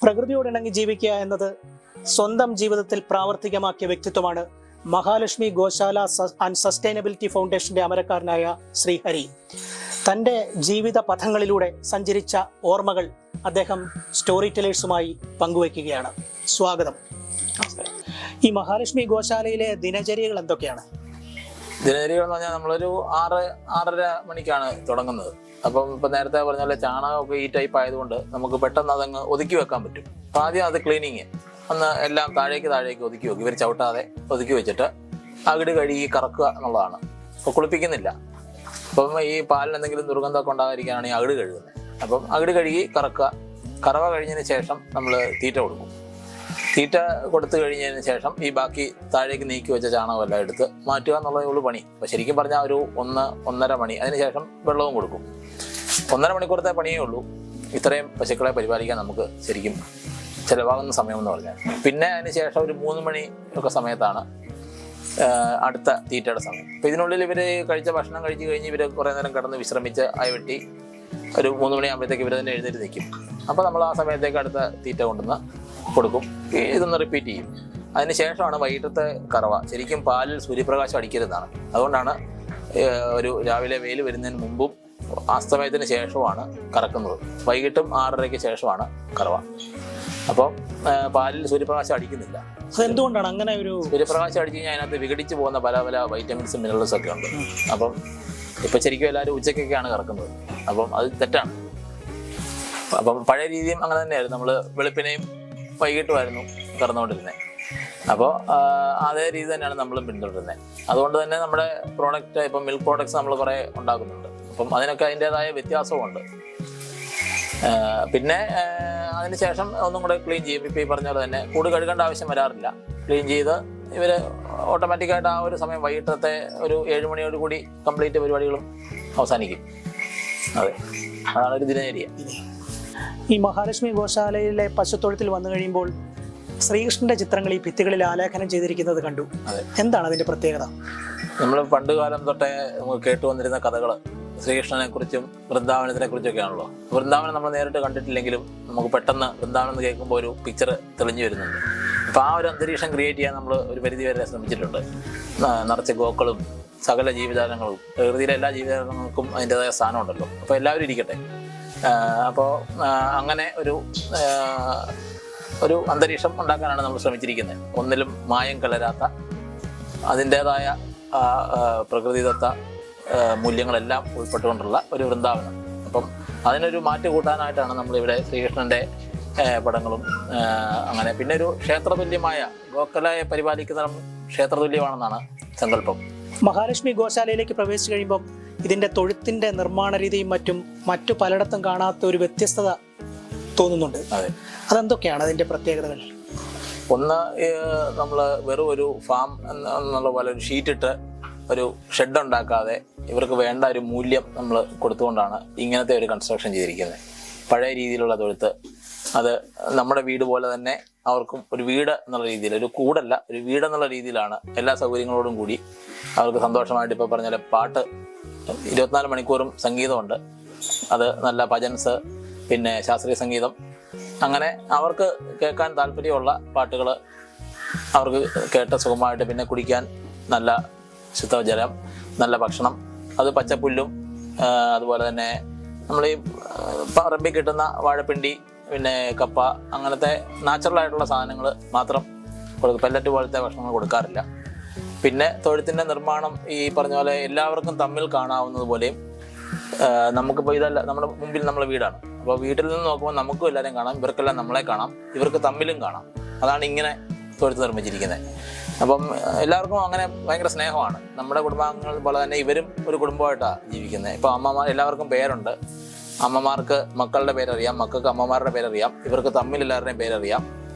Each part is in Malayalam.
പ്രകൃതിയോടിണങ്ങി ജീവിക്കുക എന്നത് സ്വന്തം ജീവിതത്തിൽ പ്രാവർത്തികമാക്കിയ വ്യക്തിത്വമാണ് മഹാലക്ഷ്മി ഗോശാല ആൻഡ് സസ്റ്റൈനബിലിറ്റി ഫൗണ്ടേഷന്റെ അമരക്കാരനായ ശ്രീഹരി. തൻ്റെ ജീവിത പഥങ്ങളിലൂടെ സഞ്ചരിച്ച ഓർമ്മകൾ അദ്ദേഹം സ്റ്റോറി ടെലേഴ്സുമായി പങ്കുവയ്ക്കുകയാണ്. സ്വാഗതം. ഈ മഹാലക്ഷ്മി ഗോശാലയിലെ ദിനചര്യകൾ എന്തൊക്കെയാണ്? ദിനചര്യകൾ എന്ന് പറഞ്ഞാൽ നമ്മളൊരു 6-6:30 മണിക്കാണ് തുടങ്ങുന്നത്. അപ്പം ഇപ്പം നേരത്തെ പറഞ്ഞ പോലെ ചാണകമൊക്കെ ഈ ടൈപ്പ് ആയതുകൊണ്ട് നമുക്ക് പെട്ടെന്ന് അതങ്ങ് ഒതുക്കി വെക്കാൻ പറ്റും. അപ്പം ആദ്യം അത് ക്ലീനിങ് ഒന്ന് എല്ലാം താഴേക്ക് ഒതുക്കി വെക്കും. ഇവർ ചവിട്ടാതെ ഒതുക്കി വെച്ചിട്ട് അകിട് കഴുകി കറക്കുക എന്നുള്ളതാണ്. അപ്പോൾ കുളിപ്പിക്കുന്നില്ല. അപ്പം ഈ പാലിന് എന്തെങ്കിലും ദുർഗന്ധമൊക്കെ ഉണ്ടാകാതിരിക്കാനാണ് ഈ അകിട് കഴുകുന്നത്. അപ്പം അകിട് കഴുകി കറക്കുക. കറവ കഴിഞ്ഞതിന് ശേഷം നമ്മൾ തീറ്റ കൊടുക്കും. തീറ്റ കൊടുത്തു കഴിഞ്ഞതിന് ശേഷം ഈ ബാക്കി താഴേക്ക് നീക്കി വെച്ച ചാണകമെല്ലാം എടുത്ത് മാറ്റുക എന്നുള്ളതേ ഉള്ളൂ പണി. അപ്പോൾ ശരിക്കും പറഞ്ഞാൽ ഒരു 1-1.5 മണി, അതിനുശേഷം വെള്ളവും കൊടുക്കും. 1.5 മണിക്കൂറത്തെ പണിയേ ഉള്ളൂ ഇത്രയും പശുക്കളെ പരിപാലിക്കാൻ നമുക്ക് ശരിക്കും ചിലവാകുന്ന സമയം എന്ന് പറഞ്ഞാൽ. പിന്നെ അതിന് ശേഷം ഒരു 3 മണി ഒക്കെ സമയത്താണ് അടുത്ത തീറ്റയുടെ സമയം. അപ്പോൾ ഇതിനുള്ളിൽ ഇവർ കഴിച്ച ഭക്ഷണം കഴിച്ച് കഴിഞ്ഞ് ഇവർ കുറേ നേരം കിടന്ന് വിശ്രമിച്ച് അയവെട്ടി ഒരു 3 മണിയാകുമ്പോഴത്തേക്ക് ഇവർ തന്നെ എഴുന്നേറ്റ് നിൽക്കും. അപ്പോൾ നമ്മൾ ആ സമയത്തേക്ക് അടുത്ത തീറ്റ കൊണ്ടുവന്ന് കൊടുക്കും. ഇതൊന്ന് റിപ്പീറ്റ് ചെയ്യും. അതിന് ശേഷമാണ് വൈകിട്ടത്തെ കറവ. ശരിക്കും പാലിൽ സൂര്യപ്രകാശം അടിക്കരുതാണ്. അതുകൊണ്ടാണ് ഒരു രാവിലെ വെയിൽ വരുന്നതിന് മുമ്പും അസ്തമയത്തിന് ശേഷവുമാണ് കറക്കുന്നത്. വൈകിട്ടും 6:30-ക്ക് ശേഷമാണ് കറവ. അപ്പം പാലിൽ സൂര്യപ്രകാശം അടിക്കുന്നില്ല. എന്തുകൊണ്ടാണ് അങ്ങനെ ഒരു സൂര്യപ്രകാശം അടിച്ചു കഴിഞ്ഞാൽ അതിനകത്ത് വിഘടിച്ച് പോകുന്ന പല വൈറ്റമിൻസും മിനറൽസും ഒക്കെ ഉണ്ട്. അപ്പം ഇപ്പം ശരിക്കും എല്ലാവരും ഉച്ചയ്ക്കൊക്കെയാണ് കറക്കുന്നത്. അപ്പം അത് തെറ്റാണ്. അപ്പം പഴയ രീതിയും അങ്ങനെ തന്നെയായിരുന്നു. നമ്മൾ വെളുപ്പിനെയും വൈകിട്ടുമായിരുന്നു കറന്നുകൊണ്ടിരുന്നത്. അപ്പോൾ അതേ രീതി തന്നെയാണ് നമ്മളും പിന്തുടരുന്നത്. അതുകൊണ്ട് തന്നെ നമ്മുടെ പ്രോഡക്റ്റ് ഇപ്പം മിൽക്ക് പ്രോഡക്ട്സ് നമ്മൾ കുറേ ഉണ്ടാക്കുന്നുണ്ട്. അപ്പം അതിനൊക്കെ അതിൻ്റേതായ വ്യത്യാസമുണ്ട്. പിന്നെ അതിന് ശേഷം ഒന്നും കൂടെ ക്ലീൻ ചെയ്യും. ഇപ്പോൾ ഈ പറഞ്ഞ പോലെ തന്നെ കൂട് കഴുകേണ്ട ആവശ്യം വരാറില്ല. ക്ലീൻ ചെയ്ത് ഇവർ ഓട്ടോമാറ്റിക്കായിട്ട് ആ ഒരു സമയം വൈകിട്ടത്തെ ഒരു 7 മണിയോട് കൂടി കംപ്ലീറ്റ് പരിപാടികളും അവസാനിക്കും. അതെ, അതാണ് ഒരു ദിനചര്യ. ഈ മഹാലക്ഷ്മി ഗോശാലയിലെ പശുത്തൊഴുത്തിൽ വന്നു കഴിയുമ്പോൾ ശ്രീകൃഷ്ണന്റെ ചിത്രങ്ങൾ ഈ ഭിത്തികളിൽ ആലേഖനം ചെയ്തിരിക്കുന്നത് കണ്ടു. എന്താണ് അതിന്റെ പ്രത്യേകത? നമ്മൾ പണ്ട് കാലം തൊട്ടേ നമുക്ക് കേട്ടുവന്നിരുന്ന കഥകൾ ശ്രീകൃഷ്ണനെ കുറിച്ചും വൃന്ദാവനത്തിനെ കുറിച്ചൊക്കെയാണല്ലോ. വൃന്ദാവനം നമ്മൾ നേരിട്ട് കണ്ടിട്ടില്ലെങ്കിലും നമുക്ക് പെട്ടെന്ന് വൃന്ദാവനം എന്ന് കേൾക്കുമ്പോൾ ഒരു പിക്ചർ തെളിഞ്ഞു വരുന്നുണ്ട്. അപ്പോൾ ആ ഒരു അന്തരീക്ഷം ക്രിയേറ്റ് ചെയ്യാൻ നമ്മൾ ഒരു പരിധി വരെ ശ്രമിച്ചിട്ടുണ്ട്. നിറച്ച് ഗോക്കളും സകല ജീവജാലങ്ങളും, പ്രകൃതിയിലെ എല്ലാ ജീവജാലങ്ങൾക്കും അതിൻ്റെതായ സ്ഥാനമുണ്ടല്ലോ. അപ്പോൾ എല്ലാവരും ഇരിക്കട്ടെ. അപ്പോൾ അങ്ങനെ ഒരു അന്തരീക്ഷം ഉണ്ടാക്കാനാണ് നമ്മൾ ശ്രമിച്ചിരിക്കുന്നത്. ഒന്നിലും മായം കലരാത്ത അതിൻ്റേതായ പ്രകൃതിദത്ത മൂല്യങ്ങളെല്ലാം ഉൾപ്പെട്ടുകൊണ്ടുള്ള ഒരു വൃന്ദാവനം. അപ്പം അതിനൊരു മാറ്റ് കൂട്ടാനായിട്ടാണ് നമ്മളിവിടെ ശ്രീകൃഷ്ണൻ്റെ പടങ്ങളും അങ്ങനെ പിന്നെ ഒരു ക്ഷേത്രതുല്യമായ ഗോക്കലയെ പരിപാലിക്കുന്ന ക്ഷേത്രതുല്യമാണെന്നാണ് സങ്കല്പം. മഹാലക്ഷ്മി ഗോശാലയിലേക്ക് പ്രവേശിച്ചു കഴിയുമ്പം ഇതിന്റെ തൊഴുത്തിന്റെ നിർമ്മാണ രീതിയും മറ്റു പലയിടത്തും കാണാത്ത ഒരു വ്യത്യസ്തത തോന്നുന്നുണ്ട്. അതെ, അതെന്തൊക്കെയാണ് അതിന്റെ പ്രത്യേകതകൾ? ഒന്ന്, നമ്മൾ വെറും ഒരു ഫാം എന്നുള്ള പോലെ ഒരു ഷീറ്റിട്ട് ഒരു ഷെഡ് ഉണ്ടാക്കാതെ ഇവർക്ക് വേണ്ട ഒരു മൂല്യം നമ്മൾ കൊടുത്തുകൊണ്ടാണ് ഇങ്ങനത്തെ ഒരു കൺസ്ട്രക്ഷൻ ചെയ്തിരിക്കുന്നത്. പഴയ രീതിയിലുള്ള തൊഴുത്ത്, അത് നമ്മുടെ വീട് പോലെ തന്നെ അവർക്കും ഒരു വീട് എന്നുള്ള രീതിയിൽ, ഒരു കൂടല്ല ഒരു വീടെന്നുള്ള രീതിയിലാണ് എല്ലാ സൗകര്യങ്ങളോടും കൂടി അവർക്ക് സന്തോഷമായിട്ട്. ഇപ്പോൾ പറഞ്ഞാൽ പാട്ട് 24 മണിക്കൂറും സംഗീതമുണ്ട്. അത് നല്ല ഭജൻസ്, പിന്നെ ശാസ്ത്രീയ സംഗീതം, അങ്ങനെ അവർക്ക് കേൾക്കാൻ താല്പര്യമുള്ള പാട്ടുകൾ അവർക്ക് കേട്ട് സുഖമായിട്ട്, പിന്നെ കുടിക്കാൻ നല്ല ശുദ്ധജലം, നല്ല ഭക്ഷണം, അത് പച്ചപ്പുല്ലും അതുപോലെ തന്നെ നമ്മൾ ഈ പറമ്പിൽ കിട്ടുന്ന വാഴപ്പിണ്ടി, പിന്നെ കപ്പ, അങ്ങനത്തെ നാച്ചുറലായിട്ടുള്ള സാധനങ്ങൾ മാത്രം കൊടുക്കും. പെല്ലറ്റ് പോലത്തെ ഭക്ഷണങ്ങൾ കൊടുക്കാറില്ല. പിന്നെ തൊഴുത്തിൻ്റെ നിർമ്മാണം ഈ പറഞ്ഞ പോലെ എല്ലാവർക്കും തമ്മിൽ കാണാവുന്നത് പോലെയും, നമുക്കിപ്പോൾ ഇതല്ല നമ്മുടെ മുമ്പിൽ നമ്മളെ വീടാണ്. അപ്പോൾ വീട്ടിൽ നിന്ന് നോക്കുമ്പോൾ നമുക്കും എല്ലാവരെയും കാണാം, ഇവർക്കെല്ലാം നമ്മളെ കാണാം, ഇവർക്ക് തമ്മിലും കാണാം. അതാണ് ഇങ്ങനെ തൊഴുത്ത് നിർമ്മിച്ചിരിക്കുന്നത്. അപ്പം എല്ലാവർക്കും അങ്ങനെ ഭയങ്കര സ്നേഹമാണ്. നമ്മുടെ കുടുംബാംഗങ്ങൾ പോലെ തന്നെ ഇവരും ഒരു കുടുംബമായിട്ടാണ് ജീവിക്കുന്നത്. ഇപ്പോൾ അമ്മമാർ, എല്ലാവർക്കും പേരുണ്ട്. അമ്മമാർക്ക് മക്കളുടെ പേരറിയാം, മക്കൾക്ക് അമ്മമാരുടെ പേരറിയാം, ഇവർക്ക് തമ്മിൽ എല്ലാവരുടെയും പേരറിയാം.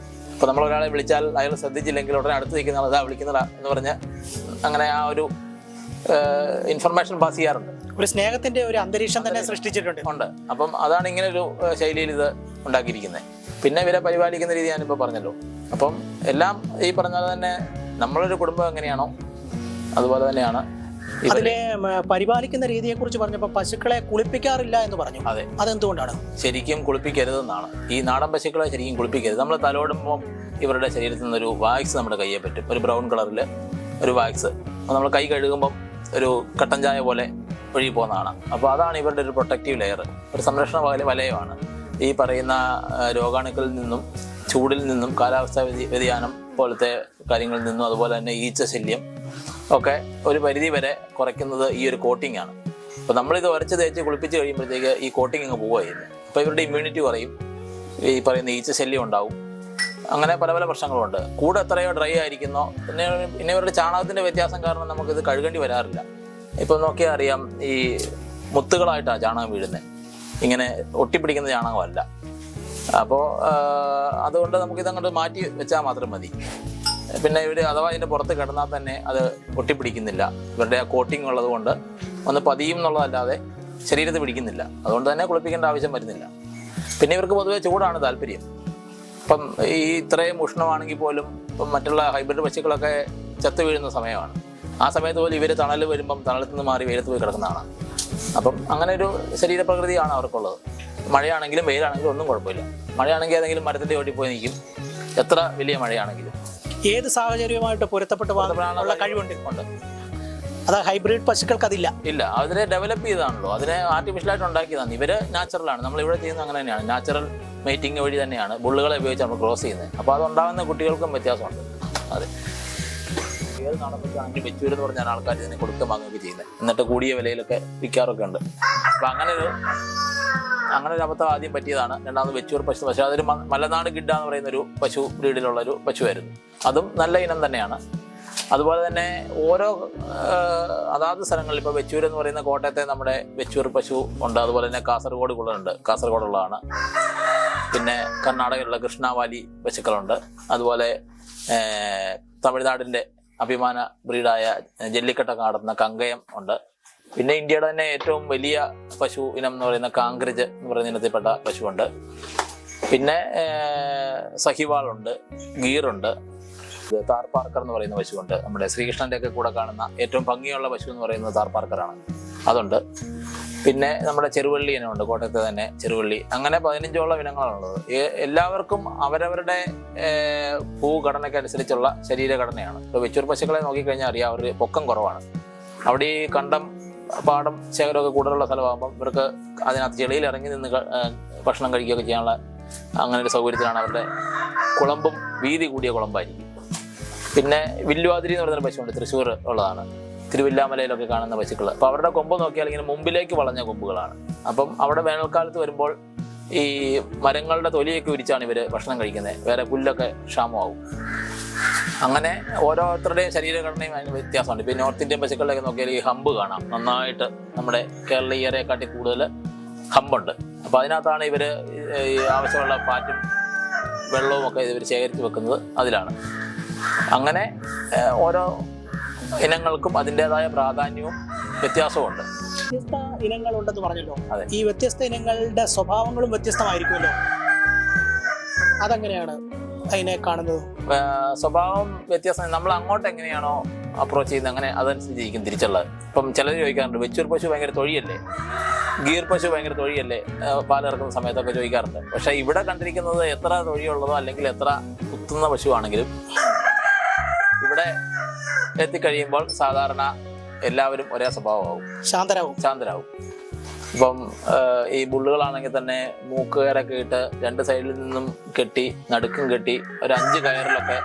അപ്പോൾ നമ്മളൊരാളെ വിളിച്ചാൽ അയാൾ ശ്രദ്ധിച്ചില്ലെങ്കിൽ ഉടനെ അടുത്ത് നിൽക്കുന്ന ആൾ ഇതാ വിളിക്കുന്നതാ എന്ന് പറഞ്ഞ് അങ്ങനെ ആ ഒരു ഇൻഫർമേഷൻ പാസ് ചെയ്യാറുണ്ട്. ഒരു സ്നേഹത്തിന്റെ ഒരു അന്തരീക്ഷം തന്നെ സൃഷ്ടിച്ചിട്ടുണ്ട്. അപ്പം അതാണ് ഇങ്ങനെ ഒരു ശൈലിയിൽ ഇത് ഉണ്ടാക്കിയിരിക്കുന്നത്. പിന്നെ ഇവരെ പരിപാലിക്കുന്ന രീതി ഞാനിപ്പോൾ പറഞ്ഞല്ലോ. അപ്പം എല്ലാം ഈ പറഞ്ഞ പോലെ തന്നെ നമ്മളൊരു കുടുംബം എങ്ങനെയാണോ അതുപോലെ തന്നെയാണ് അതിലെ പരിപാലിക്കുന്ന രീതിയെ കുറിച്ച് പറഞ്ഞപ്പോൾ പശുക്കളെ കുളിപ്പിക്കാറില്ല എന്ന് പറഞ്ഞു. അതെ, അതെന്തുകൊണ്ടാണ്? ശരിക്കും കുളിപ്പിക്കരുതെന്നാണ്. ഈ നാടൻ പശുക്കളെ ശരിക്കും കുളിപ്പിക്കരുത്. നമ്മൾ തലോടുമ്പോൾ ഇവരുടെ ശരീരത്തിൽ നിന്നൊരു വാക്സ് നമ്മുടെ കയ്യെ പറ്റും, ഒരു ബ്രൗൺ കളറിൽ ഒരു വാക്സ്. നമ്മൾ കൈ കഴുകുമ്പം ഒരു കട്ടൻ ചായ പോലെ ഒഴുകി പോകുന്നതാണ്. അപ്പോൾ അതാണ് ഇവരുടെ ഒരു പ്രൊട്ടക്റ്റീവ് ലെയർ, ഒരു സംരക്ഷണ വലയമാണ്. ഈ പറയുന്ന രോഗാണുക്കളിൽ നിന്നും, ചൂടിൽ നിന്നും, കാലാവസ്ഥാ വ്യതിയാനം പോലത്തെ കാര്യങ്ങളിൽ നിന്നും, അതുപോലെ തന്നെ ഈച്ച ശല്യം ഒക്കെ ഒരു പരിധി വരെ കുറയ്ക്കുന്നത് ഈ ഒരു കോട്ടിംഗ് ആണ്. അപ്പോൾ നമ്മളിത് ഉരച്ച് തേച്ച് കുളിപ്പിച്ച് കഴിയുമ്പോഴത്തേക്ക് ഈ കോട്ടിംഗ് അങ്ങ് പോവുകയില്ല. അപ്പോൾ ഇവരുടെ ഇമ്മ്യൂണിറ്റി കുറയും, ഈ പറയുന്ന ഈച്ച ശല്യം ഉണ്ടാവും, അങ്ങനെ പല പല പ്രശ്നങ്ങളുണ്ട്. കൂടെ എത്രയോ ഡ്രൈ ആയിരിക്കുന്നോ, പിന്നെ ഇവരുടെ ചാണകത്തിൻ്റെ വ്യത്യാസം കാരണം നമുക്കിത് കഴുകേണ്ടി വരാറില്ല. ഇപ്പോൾ നോക്കിയാൽ അറിയാം, ഈ മുത്തുകളായിട്ടാണ് ചാണകം വീഴുന്നത്, ഇങ്ങനെ ഒട്ടിപ്പിടിക്കുന്ന ചാണകമല്ല. അപ്പോൾ അതുകൊണ്ട് നമുക്കിതങ്ങോട്ട് മാറ്റി വെച്ചാൽ മാത്രം മതി. പിന്നെ ഇവർ അഥവാ ഇതിൻ്റെ പുറത്ത് കിടന്നാൽ തന്നെ അത് ഒട്ടിപ്പിടിക്കുന്നില്ല. ഇവരുടെ ആ കോട്ടിങ് ഉള്ളത് കൊണ്ട് ഒന്ന് പതിയും എന്നുള്ളതല്ലാതെ ശരീരത്തിൽ പിടിക്കുന്നില്ല. അതുകൊണ്ട് തന്നെ കുളിപ്പിക്കേണ്ട ആവശ്യം വരുന്നില്ല. പിന്നെ ഇവർക്ക് പൊതുവെ ചൂടാണ് താല്പര്യം. ഇപ്പം ഈ ഇത്രയും ഉഷ്ണമാണെങ്കിൽ പോലും ഇപ്പം മറ്റുള്ള ഹൈബ്രിഡ് പശുക്കളൊക്കെ ചത്തു വീഴുന്ന സമയമാണ്. ആ സമയത്ത് പോലും ഇവർ തണൽ വരുമ്പം തണലത്ത് നിന്ന് മാറി വെയിലത്ത് പോയി കിടക്കുന്നതാണ്. അപ്പം അങ്ങനെ ഒരു ശരീരപ്രകൃതിയാണ് അവർക്കുള്ളത്. മഴയാണെങ്കിലും വെയിലാണെങ്കിലും ഒന്നും കുഴപ്പമില്ല. മഴയാണെങ്കിൽ ഏതെങ്കിലും മരത്തിൻ്റെ ഓടി പോയി നിൽക്കും, എത്ര വലിയ മഴയാണെങ്കിലും. ഏത് സാഹചര്യവുമായിട്ട് പൊരുത്തപ്പെട്ട് പോകാനുള്ള കഴിവുണ്ട്. അത് ഹൈബ്രിഡ് പശുക്കൾക്ക് അതില്ല. ഇല്ല, അതിനെ ഡെവലപ്പ് ചെയ്താണല്ലോ, അതിനെ ആർട്ടിഫിഷ്യലായിട്ട് ഉണ്ടാക്കിയതാണ്. ഇവര് നാച്ചുറലാണ്. നമ്മൾ ഇവിടെ ചെയ്യുന്നത് അങ്ങനെ തന്നെയാണ്, നാച്ചുറൽ മീറ്റിംഗ് വഴി തന്നെയാണ് ബുള്ളുകളെ ഉപയോഗിച്ച് നമ്മൾ ക്രോസ് ചെയ്യുന്നത്. അപ്പോൾ അതുണ്ടാകുന്ന കുട്ടികൾക്കും വ്യത്യാസമുണ്ട്. അതെ, ഏത് നാടൻപശുവാണെങ്കിലും വെച്ചൂരെന്ന് പറഞ്ഞാൽ ആൾക്കാർ ഇതിനെ കൊടുക്കുക വാങ്ങുകയൊക്കെ ചെയ്യുന്നത്, എന്നിട്ട് കൂടിയ വിലയിലൊക്കെ വിൽക്കാറൊക്കെ ഉണ്ട്. അപ്പം അങ്ങനെ ഒരു അബദ്ധം ആദ്യം പറ്റിയതാണ്. രണ്ടാമത് വെച്ചൂർ പശു. പക്ഷേ അതൊരു മലനാട് ഗിഡ എന്ന് പറയുന്നൊരു പശു ബ്രീഡിലുള്ളൊരു പശുവായിരുന്നു. അതും നല്ല ഇനം തന്നെയാണ്. അതുപോലെ തന്നെ ഓരോ അതാത് സ്ഥലങ്ങളിൽ, ഇപ്പോൾ വെച്ചൂർ എന്ന് പറയുന്ന കോട്ടയത്തെ നമ്മുടെ വെച്ചൂർ പശു ഉണ്ട്. അതുപോലെ തന്നെ കാസർഗോഡ് കുളമുണ്ട്, കാസർഗോഡുള്ളതാണ്. പിന്നെ കർണാടകയിലുള്ള കൃഷ്ണവാലി പശുക്കളുണ്ട്. അതുപോലെ തമിഴ്നാടിൻ്റെ അഭിമാന ബ്രീഡായ ജല്ലിക്കെട്ടൊക്കെ നടത്തുന്ന കങ്കയം ഉണ്ട്. പിന്നെ ഇന്ത്യയുടെ തന്നെ ഏറ്റവും വലിയ പശു ഇനം എന്ന് പറയുന്ന കാങ്ക്രിജ് എന്ന് പറയുന്ന ഇനത്തിൽപ്പെട്ട പശുവുണ്ട്. പിന്നെ സഹിവാളുണ്ട്, ഗീറുണ്ട്, താർപാർക്കർ എന്ന് പറയുന്ന പശുവുണ്ട്. നമ്മുടെ ശ്രീകൃഷ്ണൻ്റെ ഒക്കെ കൂടെ കാണുന്ന ഏറ്റവും ഭംഗിയുള്ള പശു എന്ന് പറയുന്നത് താർപാർക്കറാണ്, അതുണ്ട്. പിന്നെ നമ്മുടെ ചെറുവള്ളി ഇനമുണ്ട്, കോട്ടയത്തെ തന്നെ ചെറുവള്ളി. അങ്ങനെ 15ഓളം ഇനങ്ങളാണുള്ളത്. എല്ലാവർക്കും അവരവരുടെ ഭൂഘടനയ്ക്ക് അനുസരിച്ചുള്ള ശരീരഘടനയാണ്. ഇപ്പോൾ വെച്ചൂർ പശുക്കളെ നോക്കിക്കഴിഞ്ഞാൽ അറിയാം, അവർ പൊക്കം കുറവാണ്. അവിടെ ഈ കണ്ടം, പാടം, ശേഖരമൊക്കെ കൂടുതലുള്ള സ്ഥലമാകുമ്പം ഇവർക്ക് അതിനകത്ത് ചെളിയിൽ ഇറങ്ങി നിന്ന് ഭക്ഷണം കഴിക്കുകയൊക്കെ ചെയ്യാനുള്ള അങ്ങനെ ഒരു സൗകര്യത്തിലാണ് അവരുടെ കുളമ്പും വീതി കൂടിയ കുളമ്പായിരിക്കും. പിന്നെ വില്ലുവാതിരി എന്ന് പറയുന്ന പശുവുണ്ട്, തൃശ്ശൂർ ഉള്ളതാണ്, തിരുവില്ലാമലയിലൊക്കെ കാണുന്ന പശുക്കൾ. അപ്പോൾ അവരുടെ കൊമ്പ് നോക്കിയാൽ ഇങ്ങനെ മുമ്പിലേക്ക് വളഞ്ഞ കൊമ്പുകളാണ്. അപ്പം അവിടെ വേനൽക്കാലത്ത് വരുമ്പോൾ ഈ മരങ്ങളുടെ തൊലിയൊക്കെ ഉരിച്ചാണ് ഇവർ ഭക്ഷണം കഴിക്കുന്നത്. വേറെ പുല്ലൊക്കെ ക്ഷാമമാവും. അങ്ങനെ ഓരോരുത്തരുടെയും ശരീരഘടനയും അതിന് വ്യത്യാസമുണ്ട്. ഇപ്പോൾ നോർത്ത് ഇന്ത്യൻ പശുക്കളിലൊക്കെ നോക്കിയാൽ ഈ ഹമ്പ് കാണാം, നന്നായിട്ട് നമ്മുടെ കേരളീയരെക്കാട്ടി കൂടുതൽ ഹമ്പുണ്ട്. അപ്പോൾ അതിനകത്താണ് ഇവർ ഈ ആവശ്യമുള്ള ഫാറ്റും വെള്ളവും ഒക്കെ ഇവർ ശേഖരിച്ച് വെക്കുന്നത് അതിലാണ്. അങ്ങനെ ഓരോ ഇനങ്ങൾക്കും അതിൻ്റെതായ പ്രാധാന്യവും വ്യത്യാസവും. വ്യത്യസ്ത ഇനങ്ങളുണ്ടെന്ന് പറഞ്ഞല്ലോ. ഈ വ്യത്യസ്ത ഇനങ്ങളുടെ സ്വഭാവങ്ങളും വ്യത്യസ്തമായിരിക്കുമല്ലോ, അതെങ്ങനെയാണ് അതിനെ കാണുന്നത്? സ്വഭാവം വ്യത്യാസം നമ്മൾ അങ്ങോട്ട് എങ്ങനെയാണോ അപ്രോച്ച് ചെയ്യുന്നത് അങ്ങനെ അതനുസരിച്ചിരിക്കും തിരിച്ചുള്ളത്. ഇപ്പം ചിലർ ചോദിക്കാറുണ്ട്, വെച്ചൂർ പശു ഭയങ്കര തൊഴിയല്ലേ, ഗീർ പശു ഭയങ്കര തൊഴിയല്ലേ, പാലിറക്കുന്ന സമയത്തൊക്കെ ചോദിക്കാറുണ്ട്. പക്ഷേ ഇവിടെ കണ്ടിരിക്കുന്നത് എത്ര തൊഴിയുള്ളതോ അല്ലെങ്കിൽ എത്ര കുത്തുന്ന പശുവാണെങ്കിലും ഇവിടെ എത്തിക്കഴിയുമ്പോൾ സാധാരണ എല്ലാവരും ഒരേ സ്വഭാവമാവും, ശാന്തരാവും. ഇപ്പം ഈ ബുള്ളുകളാണെങ്കിൽ തന്നെ മൂക്കുകയറൊക്കെ ഇട്ട് 2 സൈഡിൽ നിന്നും കെട്ടി, നടുക്കും കെട്ടി, ഒരു 5 കയറിലൊക്കെ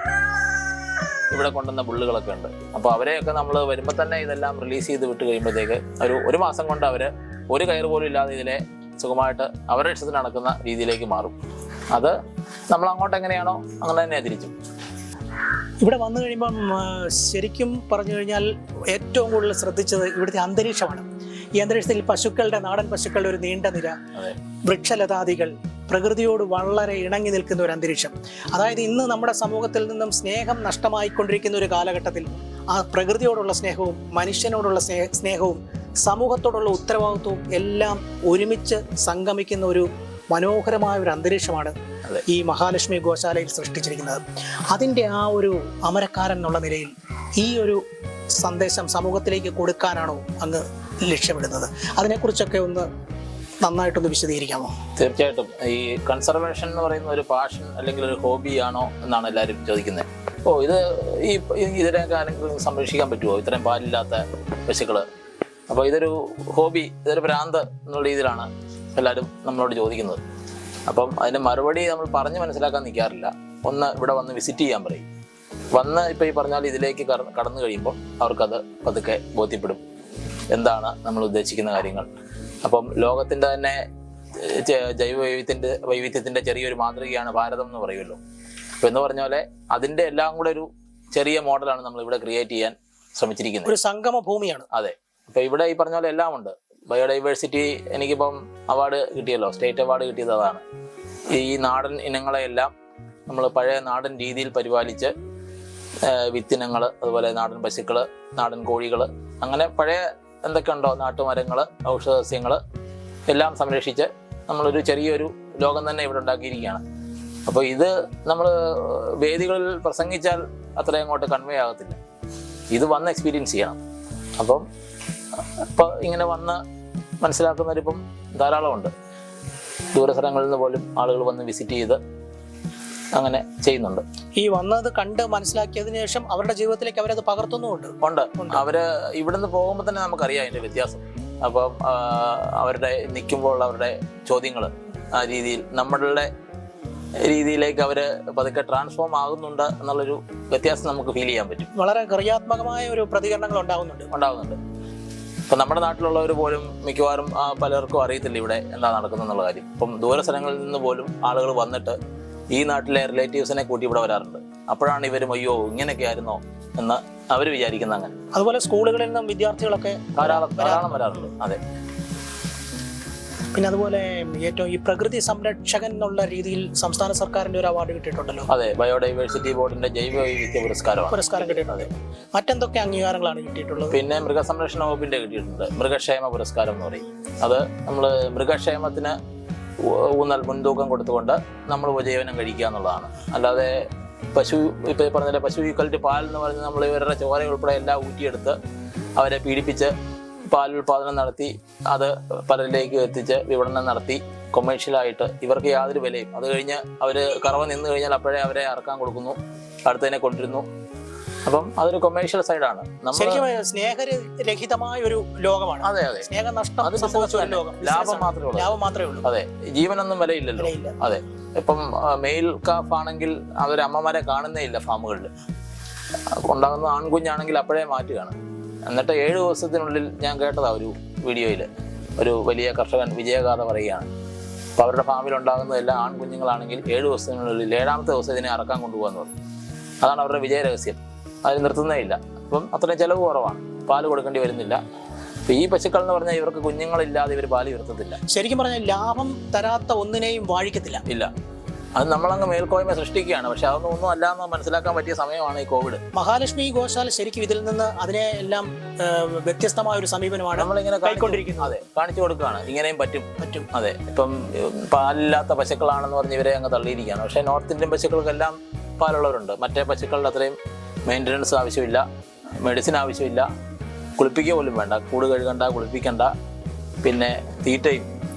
ഇവിടെ കൊണ്ടുവന്ന ബുള്ളുകളൊക്കെ ഉണ്ട്. അപ്പോൾ അവരെയൊക്കെ നമ്മൾ വരുമ്പോൾ തന്നെ ഇതെല്ലാം റിലീസ് ചെയ്ത് വിട്ട് കഴിയുമ്പോഴത്തേക്ക് ഒരു മാസം കൊണ്ട് അവർ ഒരു കയറ് പോലും ഇല്ലാതെ ഇതിലെ സുഖമായിട്ട് അവരുടെ ഇഷ്ടത്തിന് നടക്കുന്ന രീതിയിലേക്ക് മാറും. അത് നമ്മൾ അങ്ങോട്ട് എങ്ങനെയാണോ അങ്ങനെ തന്നെ തിരിച്ചും. ഇവിടെ വന്നു കഴിയുമ്പം ശരിക്കും പറഞ്ഞു കഴിഞ്ഞാൽ ഏറ്റവും കൂടുതൽ ശ്രദ്ധിച്ചത് ഇവിടുത്തെ അന്തരീക്ഷമാണ്. ഈ അന്തരീക്ഷത്തിൽ പശുക്കളുടെ, നാടൻ പശുക്കളുടെ ഒരു നീണ്ട നിര, വൃക്ഷലതാദികൾ, പ്രകൃതിയോട് വളരെ ഇണങ്ങി നിൽക്കുന്ന ഒരു അന്തരീക്ഷം. അതായത് ഇന്ന് നമ്മുടെ സമൂഹത്തിൽ നിന്നും സ്നേഹം നഷ്ടമായിക്കൊണ്ടിരിക്കുന്ന ഒരു കാലഘട്ടത്തിൽ ആ പ്രകൃതിയോടുള്ള സ്നേഹവും മനുഷ്യനോടുള്ള സ്നേഹവും സമൂഹത്തോടുള്ള ഉത്തരവാദിത്വവും എല്ലാം ഒരുമിച്ച് സംഗമിക്കുന്ന ഒരു മനോഹരമായ ഒരു അന്തരീക്ഷമാണ് ഈ മഹാലക്ഷ്മി ഗോശാലയിൽ സൃഷ്ടിച്ചിരിക്കുന്നത്. അതിൻ്റെ ആ ഒരു അമരക്കാരൻ എന്നുള്ള നിലയിൽ ഈ ഒരു സന്ദേശം സമൂഹത്തിലേക്ക് കൊടുക്കാനാണോ അങ്ങ് ലക്ഷ്യമിടുന്നത്? അതിനെക്കുറിച്ചൊക്കെ ഒന്ന് നന്നായിട്ടൊന്ന് വിശദീകരിക്കാമോ? തീർച്ചയായിട്ടും. ഈ കൺസർവേഷൻ എന്ന് പറയുന്ന ഒരു പാഷൻ അല്ലെങ്കിൽ ഒരു ഹോബിയാണോ എന്നാണ് എല്ലാവരും ചോദിക്കുന്നത്. ഇത് ഇതിനൊക്കെ ആരെങ്കിലും സംരക്ഷിക്കാൻ പറ്റുമോ, ഇത്രയും പാലില്ലാത്ത പശുക്കള്? അപ്പോൾ ഇതൊരു ഹോബി, ഇതൊരു ഭ്രാന്ത് എന്നുള്ള രീതിയിലാണ് എല്ലാവരും നമ്മളോട് ചോദിക്കുന്നത്. അപ്പം അതിന് മറുപടി നമ്മൾ പറഞ്ഞ് മനസ്സിലാക്കാൻ നിൽക്കാറില്ല. ഒന്ന് ഇവിടെ വന്ന് വിസിറ്റ് ചെയ്യാൻ പറയും. വന്ന് ഇപ്പോൾ ഈ പറഞ്ഞാൽ ഇതിലേക്ക് കടന്നു കഴിയുമ്പോൾ അവർക്കത് പതുക്കെ ബോധ്യപ്പെടും എന്താണ് നമ്മൾ ഉദ്ദേശിക്കുന്ന കാര്യങ്ങൾ. അപ്പം ലോകത്തിൻ്റെ തന്നെ വൈവിധ്യത്തിൻ്റെ ചെറിയൊരു മാതൃകയാണ് ഭാരതം എന്ന് പറയുമല്ലോ. അപ്പോൾ എന്ന് പറഞ്ഞ പോലെ അതിൻ്റെ എല്ലാം കൂടെ ഒരു ചെറിയ മോഡലാണ് നമ്മൾ ഇവിടെ ക്രിയേറ്റ് ചെയ്യാൻ ശ്രമിച്ചിരിക്കുന്നത്. ഒരു സംഗമ ഭൂമിയാണ്. അതെ. അപ്പോൾ ഇവിടെ ഈ പറഞ്ഞ പോലെ എല്ലാം ഉണ്ട്. ബയോഡൈവേഴ്സിറ്റി എനിക്കിപ്പം അവാർഡ് കിട്ടിയല്ലോ, സ്റ്റേറ്റ് അവാർഡ് കിട്ടിയത് അതാണ്. ഈ നാടൻ ഇനങ്ങളെയെല്ലാം നമ്മൾ പഴയ നാടൻ രീതിയിൽ പരിപാലിച്ച് വിത്തിനങ്ങൾ, അതുപോലെ നാടൻ പശുക്കൾ, നാടൻ കോഴികൾ, അങ്ങനെ പഴയ എന്തൊക്കെയുണ്ടോ നാട്ടുമരങ്ങൾ, ഔഷധസസ്യങ്ങൾ എല്ലാം സംരക്ഷിച്ച് നമ്മളൊരു ചെറിയൊരു ലോകം തന്നെ ഇവിടെ ഉണ്ടാക്കിയിരിക്കുകയാണ്. അപ്പോൾ ഇത് നമ്മൾ വേദികളിൽ പ്രസംഗിച്ചാൽ അത്രയും അങ്ങോട്ട് കൺവേ ആകത്തില്ല. ഇത് വന്ന് എക്സ്പീരിയൻസ് ചെയ്യണം. അപ്പം ഇപ്പോൾ ഇങ്ങനെ വന്ന് മനസ്സിലാക്കുന്നവരിപ്പം ധാരാളമുണ്ട്. ദൂരസ്ഥലങ്ങളിൽ നിന്ന് പോലും ആളുകൾ വന്ന് വിസിറ്റ് ചെയ്ത് അങ്ങനെ ചെയ്യുന്നുണ്ട്. ഈ വന്നത് കണ്ട് മനസ്സിലാക്കിയതിനു ശേഷം അവരുടെ ജീവിതത്തിലേക്ക് അവരത് പകർത്തുന്നുമുണ്ട്. അവര് ഇവിടുന്ന് പോകുമ്പോൾ തന്നെ നമുക്കറിയാം അതിന്റെ വ്യത്യാസം. അപ്പം അവരുടെ നിൽക്കുമ്പോൾ അവരുടെ ചോദ്യങ്ങൾ ആ രീതിയിൽ നമ്മളുടെ രീതിയിലേക്ക് അവര് പതുക്കെ ട്രാൻസ്ഫോം ആകുന്നുണ്ട് എന്നുള്ളൊരു വ്യത്യാസം നമുക്ക് ഫീൽ ചെയ്യാൻ പറ്റും. വളരെ ക്രിയാത്മകമായ ഒരു പ്രതികരണങ്ങൾ ഉണ്ടാകുന്നുണ്ട്. ഇപ്പം നമ്മുടെ നാട്ടിലുള്ളവർ പോലും മിക്കവാറും പലർക്കും അറിയത്തില്ല ഇവിടെ എന്താ നടക്കുന്നുള്ള കാര്യം. ഇപ്പം ദൂര സ്ഥലങ്ങളിൽ നിന്ന് പോലും ആളുകൾ വന്നിട്ട് ഈ നാട്ടിലെ റിലേറ്റീവ്സിനെ കൂട്ടി ഇവിടെ വരാറുണ്ട്. അപ്പോഴാണ് ഇവരും അയ്യോ ഇങ്ങനെയൊക്കെ ആയിരുന്നോ എന്ന് അവർ വിചാരിക്കുന്ന. അങ്ങനെ അതുപോലെ സ്കൂളുകളിൽ നിന്നും വിദ്യാർത്ഥികളൊക്കെ ധാരാളം വരാറുണ്ട്. അതെ. പിന്നെ അതുപോലെ ഏറ്റവും ഈ പ്രകൃതി സംരക്ഷകൻ എന്നുള്ള രീതിയിൽ സംസ്ഥാന സർക്കാരിന്റെ ഒരു അവാർഡ് കിട്ടിയിട്ടുണ്ടല്ലോ. അതെ, ബയോഡൈവേഴ്സിറ്റി ബോർഡിന്റെ ജൈവ വൈവിധ്യ പുരസ്കാരം കിട്ടിയിട്ടുണ്ട്. മറ്റെന്തൊക്കെ അംഗീകാരങ്ങളാണ് കിട്ടിയിട്ടുള്ളത്? പിന്നെ മൃഗസംരക്ഷണ വകുപ്പിന്റെ കിട്ടിയിട്ടുണ്ട്, മൃഗക്ഷേമ പുരസ്കാരം എന്ന് പറയും. അത് നമ്മൾ മൃഗക്ഷേമത്തിന് മുൻതൂക്കം കൊടുത്തുകൊണ്ട് നമ്മൾ ഉപജീവനം കഴിക്കുക എന്നുള്ളതാണ്. അല്ലാതെ പശു ഇപ്പൊ പറഞ്ഞ പശു ഈക്വൽറ്റ് പാൽ എന്ന് പറഞ്ഞ് നമ്മൾ ഇവരുടെ ചോര ഉൾപ്പെടെ എല്ലാം ഊറ്റിയെടുത്ത് അവരെ പീഡിപ്പിച്ച് പാൽ ഉൽപാദനം നടത്തി അത് പലരിലേക്ക് എത്തിച്ച് വിപണനം നടത്തി കൊമേഴ്ഷ്യലായിട്ട് ഇവർക്ക് യാതൊരു വിലയും, അത് കഴിഞ്ഞ് അവർ കറവ നിന്ന് കഴിഞ്ഞാൽ അപ്പോഴേ അവരെ അറക്കാൻ കൊടുക്കുന്നു, അടുത്തതിനെ കൊണ്ടിരുന്നു. അപ്പം അതൊരു കൊമേഴ്ഷ്യൽ സൈഡാണ്. സ്നേഹരഹിതമായ ഒരു ലോകമാണ്. അതെ, സ്നേഹനഷ്ടം, ലാഭം മാത്രമേ ഉള്ളൂ. അതെ, ജീവനൊന്നും വിലയില്ലല്ലോ. അതെ. ഇപ്പം മെയിൽ കാഫ് ആണെങ്കിൽ അവർ അമ്മമാരെ കാണുന്നേ ഇല്ല ഫാമുകളിൽ. ഉണ്ടാകുന്ന ആൺകുഞ്ഞാണെങ്കിൽ അപ്പോഴേ മാറ്റുകയാണ്. എന്നിട്ട് 7 ദിവസത്തിനുള്ളിൽ ഞാൻ കേട്ടതാ ഒരു വീഡിയോയിൽ ഒരു വലിയ കർഷകൻ വിജയഗാഥ പറയുകയാണ്. അപ്പോൾ അവരുടെ ഫാമിലുണ്ടാകുന്ന എല്ലാ ആൺകുഞ്ഞുങ്ങളാണെങ്കിൽ 7 ദിവസത്തിനുള്ളിൽ 7ാമത്തെ ദിവസം ഇതിനെ അറക്കാൻ കൊണ്ടുപോകാന്ന് പറഞ്ഞു. അതാണ് അവരുടെ വിജയ രഹസ്യം. അതിൽ നിർത്തുന്നേ ഇല്ല. അപ്പം അത്രയും ചിലവ് കുറവാണ്, പാല് കൊടുക്കേണ്ടി വരുന്നില്ല. അപ്പം ഈ പശുക്കൾ എന്ന് പറഞ്ഞാൽ ഇവർക്ക് കുഞ്ഞുങ്ങളില്ലാതെ ഇവർ പാല് ഉയർത്തത്തില്ല. ശരിക്കും പറഞ്ഞാൽ ലാഭം തരാത്ത ഒന്നിനെയും വാഴിക്കത്തില്ല. ഇല്ല, അത് നമ്മളങ്ങ് മേൽക്കോയ്മ സൃഷ്ടിക്കുകയാണ്. പക്ഷെ അതൊന്നും ഒന്നും അല്ല എന്ന് മനസ്സിലാക്കാൻ പറ്റിയ സമയമാണ് ഈ കോവിഡ്. മഹാലക്ഷ്മി ഗോശാല ശരിക്കും ഇതിൽ നിന്ന് അതിനെ എല്ലാം വ്യത്യസ്തമായ ഒരു സമീപനമാണ് നമ്മളിങ്ങനെ കൈക്കൊണ്ടിരിക്കുന്നത്. അതെ, കാണിച്ചു കൊടുക്കുകയാണ് ഇങ്ങനെയും പറ്റും. അതെ, ഇപ്പം പാലില്ലാത്ത പശുക്കളാണെന്ന് പറഞ്ഞ് ഇവരെ അങ്ങ് തള്ളിയിരിക്കുകയാണ്. പക്ഷേ നോർത്ത് ഇന്ത്യൻ പശുക്കൾക്കെല്ലാം പാലുള്ളവരുണ്ട്. മറ്റേ പശുക്കളുടെ അത്രയും മെയിൻ്റനൻസ് ആവശ്യമില്ല, മെഡിസിൻ ആവശ്യമില്ല, കുളിപ്പിക്കുക പോലും വേണ്ട, കൂട് കഴുകണ്ട, കുളിപ്പിക്കണ്ട. പിന്നെ തീറ്റയും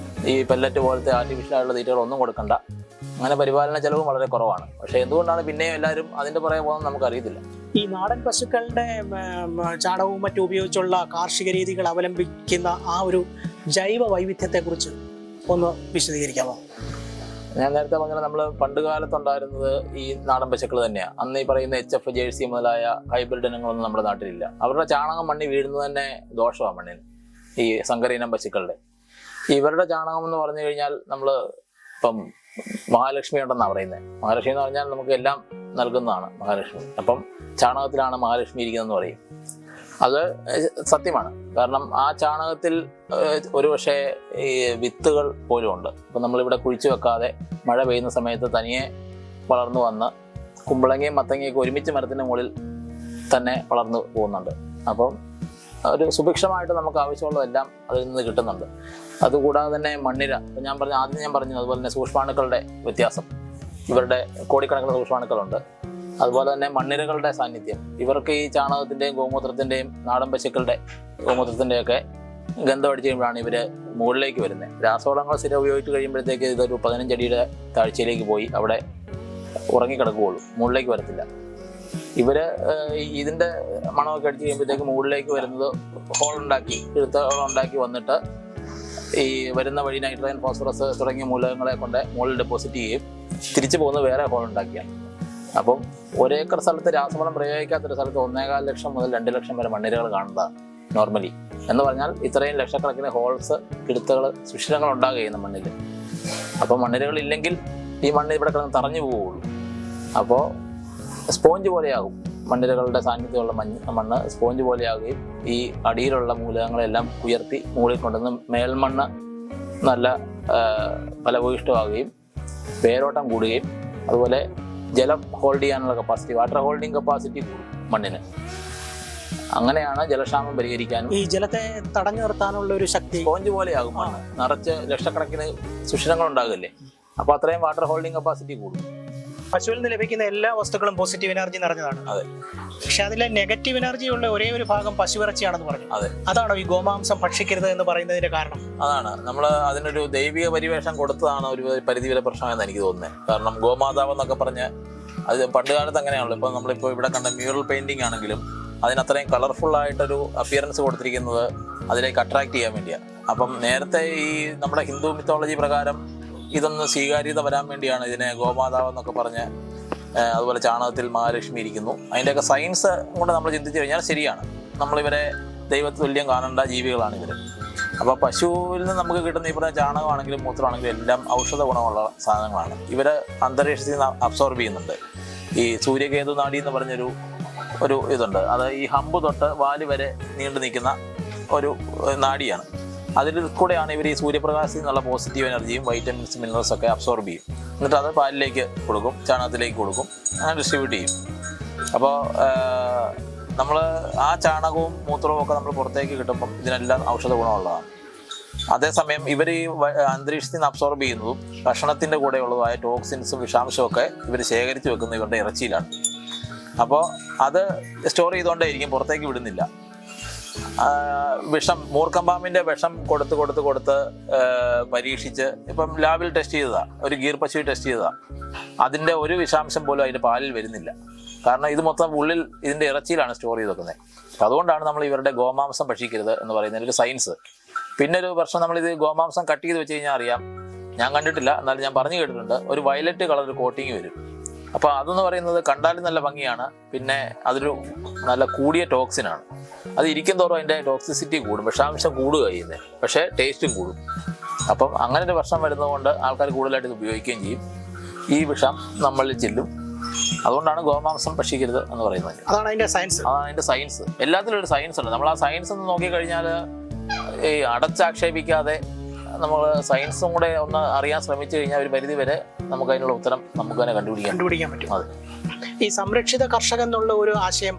ഈ പെല്ലറ്റ് പോലത്തെ ആർട്ടിഫിഷ്യലായിട്ടുള്ള തീറ്റകളൊന്നും കൊടുക്കണ്ട. അങ്ങനെ പരിപാലന ചെലവും വളരെ കുറവാണ്. പക്ഷെ എന്തുകൊണ്ടാണ് പിന്നെയും എല്ലാവരും അതിന്റെ പുറകെ പോകുന്നത് നമുക്കറിയത്തില്ല. ഈ നാടൻ പശുക്കളുടെ ചാണകവും മറ്റും ഉപയോഗിച്ചുള്ള കാർഷിക രീതികൾ അവലംബിക്കുന്ന ആ ഒരു ജൈവ വൈവിധ്യത്തെക്കുറിച്ച് ഒന്ന് വിശദീകരിക്കാമോ? ഞാൻ നേരത്തെ പറഞ്ഞ നമ്മൾ പണ്ട് കാലത്തുണ്ടായിരുന്നത് ഈ നാടൻ പശുക്കൾ തന്നെയാണ്. അന്ന് ഈ പറയുന്ന HF, ജേഴ്സി മുതലായ ഹൈബ്രിഡ് ഇനങ്ങളൊന്നും നമ്മുടെ നാട്ടിലില്ല. അവരുടെ ചാണകം മണ്ണി വീഴുന്നത് തന്നെ ദോഷമാണ് മണ്ണിന്, ഈ സങ്കര ഇനം പശുക്കളുടെ. ഇവരുടെ ചാണകം എന്ന് പറഞ്ഞു കഴിഞ്ഞാൽ നമ്മൾ ഇപ്പം മഹാലക്ഷ്മി ഉണ്ടെന്നാണ് പറയുന്നത്. മഹാലക്ഷ്മി എന്ന് പറഞ്ഞാൽ നമുക്ക് എല്ലാം നൽകുന്നതാണ് മഹാലക്ഷ്മി. അപ്പം ചാണകത്തിലാണ് മഹാലക്ഷ്മി ഇരിക്കുന്നതെന്ന് പറയും. അത് സത്യമാണ്. കാരണം ആ ചാണകത്തിൽ ഒരുപക്ഷെ ഈ വിത്തുകൾ പോലും ഉണ്ട്. ഇപ്പം നമ്മളിവിടെ കുഴിച്ചു വെക്കാതെ മഴ പെയ്യുന്ന സമയത്ത് തനിയെ വളർന്നു വന്ന് കുമ്പളങ്ങയും മത്തങ്ങയൊക്കെ ഒരുമിച്ച് മരത്തിൻ്റെ മുകളിൽ തന്നെ വളർന്നു പോകുന്നുണ്ട്. അപ്പം ഒരു സുഭിക്ഷമായിട്ട് നമുക്ക് ആവശ്യമുള്ളതെല്ലാം അതിൽ നിന്ന് കിട്ടുന്നുണ്ട്. അതുകൂടാതെ തന്നെ മണ്ണിര, ആദ്യം ഞാൻ പറഞ്ഞു അതുപോലെ തന്നെ സൂക്ഷ്മാണുക്കളുടെ വ്യത്യാസം. ഇവരുടെ കോടിക്കണക്കിന് സൂക്ഷ്മാണുക്കളുണ്ട്. അതുപോലെ തന്നെ മണ്ണിരകളുടെ സാന്നിധ്യം. ഇവർക്ക് ഈ ചാണകത്തിൻ്റെയും ഗോമൂത്രത്തിൻ്റെയും നാടൻ പശുക്കളുടെ ഗോമൂത്രത്തിൻ്റെയൊക്കെ ഗന്ധം അടിച്ച് കഴിയുമ്പോഴാണ് ഇവർ മുകളിലേക്ക് വരുന്നത്. രാസവളങ്ങൾ സ്ഥിരം ഉപയോഗിച്ച് കഴിയുമ്പോഴത്തേക്ക് ഇതൊരു 15 അടിയുടെ താഴ്ചയിലേക്ക് പോയി അവിടെ ഉറങ്ങിക്കിടക്കുകയുള്ളൂ, മുകളിലേക്ക് വരത്തില്ല. ഇവര് ഇതിൻ്റെ മണമൊക്കെ അടിച്ച് കഴിയുമ്പോഴത്തേക്ക് മുകളിലേക്ക് വരുന്നത് ഹോളുണ്ടാക്കി ഹോളുണ്ടാക്കി വന്നിട്ട് ഈ വരുന്ന വഴി നൈട്രജൻ, ഫോസ്ഫറസ് തുടങ്ങിയ മൂലകങ്ങളെ കൊണ്ട് മുകളിൽ ഡെപ്പോസിറ്റ് ചെയ്യുകയും തിരിച്ചു പോകുന്നത് വേറെ ഹോളുണ്ടാക്കിയാണ്. അപ്പം 1 ഏക്കർ സ്ഥലത്ത് രാസവളം പ്രയോഗിക്കാത്തൊരു സ്ഥലത്ത് 1.25 ലക്ഷം മുതൽ 2 ലക്ഷം വരെ മണ്ണിരകൾ കാണുന്നതാണ് നോർമലി. എന്ന് പറഞ്ഞാൽ ഇത്രയും ലക്ഷക്കണക്കിന് ഹോൾസ്, കിടുത്തുകൾ, സുഷിരങ്ങൾ ഉണ്ടാകുകയാണ് മണ്ണിൽ. അപ്പോൾ മണ്ണിരകളില്ലെങ്കിൽ ഈ മണ്ണ് ഇവിടെ കിടന്ന് തറഞ്ഞു പോവുകയുള്ളൂ. അപ്പോൾ സ്പോഞ്ച് പോലെയാകും, മണ്ണിരകളുടെ സാന്നിധ്യമുള്ള മണ്ണ് സ്പോഞ്ച് പോലെയാകുകയും ഈ അടിയിലുള്ള മൂലകങ്ങളെല്ലാം ഉയർത്തി മുകളിൽ കൊണ്ടുവന്ന് മേൽമണ്ണ് നല്ല ഫലഭൂയിഷ്ടമാകുകയും വേരോട്ടം കൂടുകയും അതുപോലെ ജലം ഹോൾഡ് ചെയ്യാനുള്ള കപ്പാസിറ്റി, വാട്ടർ ഹോൾഡിംഗ് കപ്പാസിറ്റി കൂടും മണ്ണിന്. അങ്ങനെയാണ് ജലക്ഷാമം പരിഹരിക്കാനും ഈ ജലത്തെ തടഞ്ഞു നിർത്താനുള്ള ഒരു ശക്തി. സ്പോഞ്ച് പോലെയാകും മണ്ണ്, നിറച്ച് ലക്ഷക്കണക്കിന് സുഷിരങ്ങൾ ഉണ്ടാകില്ലേ, അപ്പോൾ അത്രയും വാട്ടർ ഹോൾഡിംഗ് കപ്പാസിറ്റി കൂടും. പശുവിൽ നിന്ന് ലഭിക്കുന്ന എല്ലാ വസ്തുക്കളും പോസിറ്റീവ് എനർജി നിറഞ്ഞതാണ്. അതെ. പക്ഷെ അതിലെ നെഗറ്റീവ് എനർജി ഉള്ള ഒരേ ഒരു ഭാഗം പശുവിറച്ചിയാണെന്ന് പറഞ്ഞു. അതെ. അതാണോ ഈ ഗോമാംസം ഭക്ഷിക്കരുത് എന്ന് പറയുന്നതിന്റെ കാരണം? അതാണ്, നമ്മൾ അതിനൊരു ദൈവിക പരിവേഷം കൊടുത്തതാണ് ഒരു പരിധിവരെ പ്രശ്നമെന്ന് എനിക്ക് തോന്നുന്നത്. കാരണം ഗോമാതാവ് എന്നൊക്കെ പറഞ്ഞ് അത് പണ്ട് കാലത്ത് അങ്ങനെയാണല്ലോ. ഇപ്പം നമ്മളിപ്പോൾ ഇവിടെ കണ്ട മ്യൂറൽ പെയിന്റിംഗ് ആണെങ്കിലും അതിനത്രയും കളർഫുൾ ആയിട്ടൊരു അപ്പിയറൻസ് കൊടുത്തിരിക്കുന്നത് അതിലേക്ക് അട്രാക്ട് ചെയ്യാൻ വേണ്ടിയാണ്. അപ്പം നേരത്തെ ഈ നമ്മുടെ ഹിന്ദു മിത്തോളജി പ്രകാരം ഇതൊന്ന് സ്വീകാര്യത വരാൻ വേണ്ടിയാണ് ഇതിനെ ഗോമാതാവ് എന്നൊക്കെ പറഞ്ഞ്, അതുപോലെ ചാണകത്തിൽ മഹാലക്ഷ്മി ഇരിക്കുന്നു, അതിൻ്റെയൊക്കെ സയൻസ് കൊണ്ട് നമ്മൾ ചിന്തിച്ചു കഴിഞ്ഞാൽ ശരിയാണ്. നമ്മളിവരെ ദൈവതുല്യം കാണേണ്ട ജീവികളാണ് ഇവർ. അപ്പോൾ പശുവിൽ നിന്ന് നമുക്ക് കിട്ടുന്ന ഈ പറഞ്ഞ ചാണകമാണെങ്കിലും മൂത്രമാണെങ്കിലും എല്ലാം ഔഷധ ഗുണമുള്ള സാധനങ്ങളാണ്. ഇവർ അന്തരീക്ഷത്തിൽ നിന്ന് അബ്സോർബ് ചെയ്യുന്നുണ്ട്. ഈ സൂര്യകേതു നാഡി എന്ന് പറഞ്ഞൊരു ഇതുണ്ട്. അത് ഈ ഹമ്പ് തൊട്ട് വാല് വരെ നീണ്ടു നിൽക്കുന്ന ഒരു നാഡിയാണ്. അതിൽ കൂടെയാണ് ഇവർ ഈ സൂര്യപ്രകാശത്തിൽ നിന്നുള്ള പോസിറ്റീവ് എനർജിയും വൈറ്റമിൻസ്, മിനറൽസ് ഒക്കെ അബ്സോർബ് ചെയ്യും. എന്നിട്ട് അത് പാലിലേക്ക് കൊടുക്കും, ചാണകത്തിലേക്ക് കൊടുക്കും, അങ്ങനെ ഡിസ്ട്രിബ്യൂട്ട് ചെയ്യും. അപ്പോൾ നമ്മൾ ആ ചാണകവും മൂത്രവും ഒക്കെ നമ്മൾ പുറത്തേക്ക് കിട്ടുമ്പം ഇതിനെല്ലാം ഔഷധ ഗുണമുള്ളതാണ്. അതേസമയം ഇവർ ഈ അന്തരീക്ഷത്തിൽ നിന്ന് അബ്സോർബ് ചെയ്യുന്നതും ഭക്ഷണത്തിൻ്റെ കൂടെയുള്ളതുമായ ടോക്സിൻസും വിഷാംശവും ഒക്കെ ഇവർ ശേഖരിച്ച് വെക്കുന്നത് ഇവരുടെ ഇറച്ചിയിലാണ്. അപ്പോൾ അത് സ്റ്റോർ ചെയ്തുകൊണ്ടേയിരിക്കും, പുറത്തേക്ക് വിടുന്നില്ല. വിഷം, മൂർക്കമ്പാമ്പിൻ്റെ വിഷം കൊടുത്ത് പരീക്ഷിച്ച് ഇപ്പം ലാബിൽ ടെസ്റ്റ് ചെയ്തതാ, ഒരു ഗീർ പശു ടെസ്റ്റ് ചെയ്തതാ, അതിൻ്റെ ഒരു വിഷാംശം പോലും അതിൻ്റെ പാലിൽ വരുന്നില്ല. കാരണം ഇത് മൊത്തം ഉള്ളിൽ ഇതിൻ്റെ ഇറച്ചിയിലാണ് സ്റ്റോർ ചെയ്ത് വെക്കുന്നത്. അപ്പം അതുകൊണ്ടാണ് നമ്മൾ ഇവരുടെ ഗോമാംസം ഭക്ഷിക്കരുത് എന്ന് പറയുന്നതിൻ്റെ ഒരു സയൻസ്. പിന്നെ ഒരു വർഷം നമ്മളിത് ഗോമാംസം കട്ട് ചെയ്ത് വെച്ച് കഴിഞ്ഞാൽ അറിയാം, ഞാൻ കണ്ടിട്ടില്ല എന്നാലും ഞാൻ പറഞ്ഞു കേട്ടിട്ടുണ്ട്, ഒരു വയലറ്റ് കളർ ഒരു കോട്ടിങ് വരും. അപ്പോൾ അതെന്ന് പറയുന്നത് കണ്ടാലും നല്ല ഭംഗിയാണ്, പിന്നെ അതൊരു നല്ല കൂടിയ ടോക്സിനാണ്. അത് ഇരിക്കും തോറും അതിൻ്റെ ടോക്സിസിറ്റി കൂടും, വിഷാംശം കൂടുക ചെയ്യുന്നത്, പക്ഷേ ടേസ്റ്റും കൂടും. അപ്പം അങ്ങനെ ഒരു പ്രശ്നം വരുന്നതുകൊണ്ട് ആൾക്കാർ കൂടുതലായിട്ട് ഇത് ഉപയോഗിക്കുകയും ചെയ്യും. ഈ വിഷം നമ്മളിൽ ചെല്ലും. അതുകൊണ്ടാണ് ഗോമാംസം ഭക്ഷിക്കരുത് എന്ന് പറയുന്നത്. അതാണ് അതിൻ്റെ സയൻസ്. അതാണ് അതിൻ്റെ സയൻസ്. എല്ലാത്തിലും ഒരു സയൻസ് ഉണ്ട്. നമ്മൾ ആ സയൻസ് ഒന്ന് നോക്കിക്കഴിഞ്ഞാൽ ഈ അടച്ചാക്ഷേപിക്കാതെ നമ്മൾ സയൻസും കൂടെ ഒന്ന് അറിയാൻ ശ്രമിച്ചു കഴിഞ്ഞാൽ ഒരു പരിധി വരെ നമുക്ക് അതിനുള്ള ഉത്തരം നമുക്ക് തന്നെ കണ്ടുപിടിക്കാൻ പറ്റും. അതെ. ഈ സംരക്ഷിത കർഷകൻ എന്നുള്ള ഒരു ആശയം